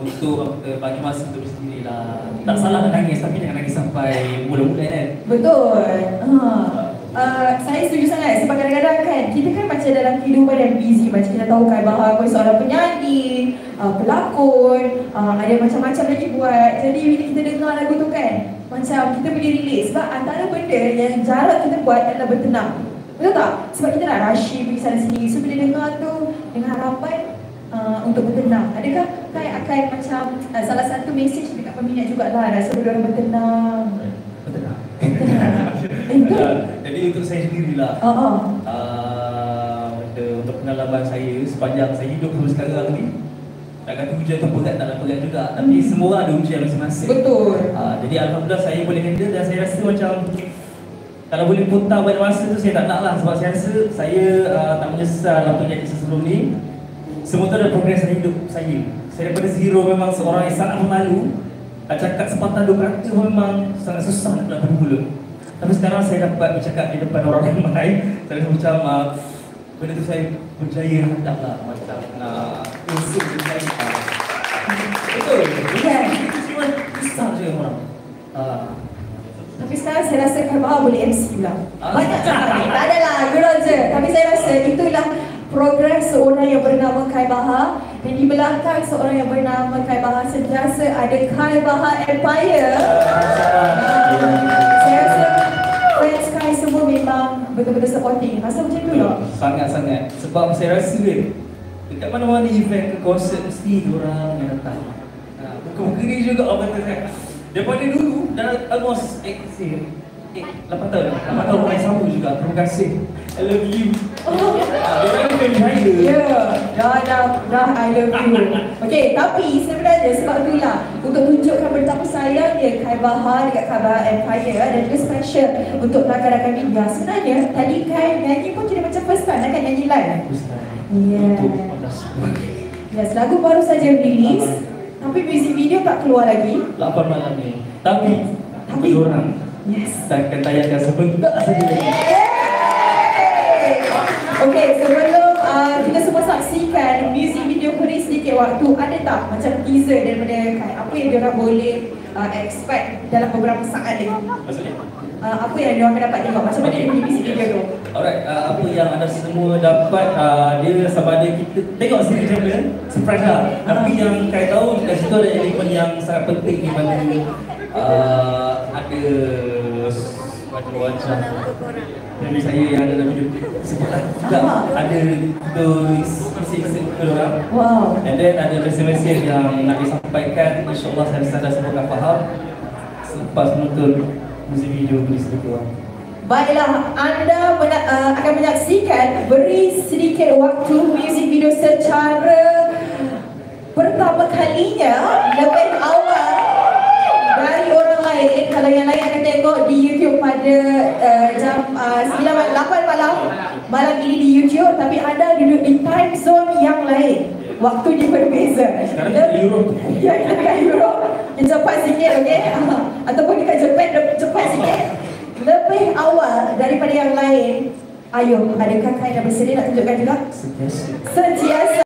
untuk bagi masa untuk sendiri lah. Tak salah nak nangis, tapi jangan nangis sampai mula-mula kan. Betul. Saya setuju sangat sebab kadang-kadang kan kita kan macam dalam kehidupan yang busy, macam kita tahu kan bahawa aku seorang penyanyi, pelakon, ada macam-macam lagi buat. Jadi bila kita dengar lagu tu kan, macam kita boleh relate sebab antara benda yang jarang kita buat adalah bertenang. Betul tak? Sebab kita nak rushing pergi sana sini. So bila dengar tu dengan harapan untuk bertenang. Adakah Kai akan macam salah satu mesej dekat peminat jugalah rasa orang bertenang? Bertenang. Betul. Jadi untuk saya sendirilah. Untuk pengalaman saya sepanjang saya hidup sampai sekarang ni, tak kata ujian tu berat tak berat juga, tapi semua orang ada ujian masing-masing. Betul. Jadi alhamdulillah saya boleh handle dan saya rasa macam kalau boleh putar pada masa tu saya tak nak lah, sebab saya rasa saya tak menyesal untuk jadi sebelum ni. Semua tu adalah progres dalam hidup saya. Saya daripada zero memang seorang yang sangat pemalu. Cakap sepatah dua kata memang sangat susah nak dapat mulut. Tapi sekarang saya dapat bercakap di depan orang ramai. Saya rasa macam benda tu saya berjaya hadap lah. Macam unsur berjaya. Betul? Kan? Itu semua susah je orang. Tapi sekarang saya rasa Kai Bahar boleh MC pula. Banyak cakap ni. Tak adalah, gurau je. Tapi saya rasa itulah progres seorang yang bernama Kai Bahar. Dan di belakang seorang yang bernama Kai Bahar sentiasa ada Kai Bahar Empire. Saya rasa fans Kai semua memang betul-betul supporting. Rasa macam tu tak? Sangat-sangat. Sebab saya rasa dekat mana-mana event ke konsert mesti orang yang datang. Bukan-bukan ni juga orang kata saya. Daripada dulu dah almost 8 tahun main sama juga. Terima kasih. I love you. Dia kan saya. Ya, dah I love you. Okey, tapi sebenarnya sebab itulah untuk tunjukkan betapa sayangnya Kai Bahar dekat Kai Bahar Empire dan juga special untuk rakan-rakan media. Sebenarnya tadi Kai nyanyi pun kira macam first time kan nyanyi live. Yes, lagu baru saja rilis. Tapi music video tak keluar lagi. 8 malam ni. Tapi orang saya akan tayangkan sebentar saja lagi. Okey, sebelum kita semua saksikan music video beri sedikit waktu, ada tak macam teaser daripada Kai? Apa yang diorang boleh expect dalam beberapa saat lagi? Maksudnya? Apa yang diorang akan dapat tengok? Macam mana dia punya music video tu? Alright, apa yang anda semua dapat, dia sama ada kita tengok sini je surprise lah. Tapi yang Kai tahu kat situ ada elemen yang sangat penting di mana ada wajah dari saya yang ada dalam video sebutlah juga ada isi-isi orang. Wow. And then ada mesej-mesej yang nak disampaikan. InsyaAllah saya rasa dah semua akan faham selepas menonton musik video Beri Sedikit Waktu. Baiklah, anda akan menyaksikan Beri Sedikit Waktu music video secara pertama kalinya lebih awal dari orang lain. Kalau yang lain akan tengok di YouTube pada jam 8 malam ini di YouTube, tapi anda duduk di time zone yang lain. Waktunya berbeza. Sekarang kita di Europe. Ya, kita dekat Europe. Cepat sikit, okey? Ataupun dekat Japan, cepat sikit. Lebih awal daripada yang lain. Ayo, adakah Kai dah bersedia nak tunjukkan juga? Sentiasa. Sentiasa.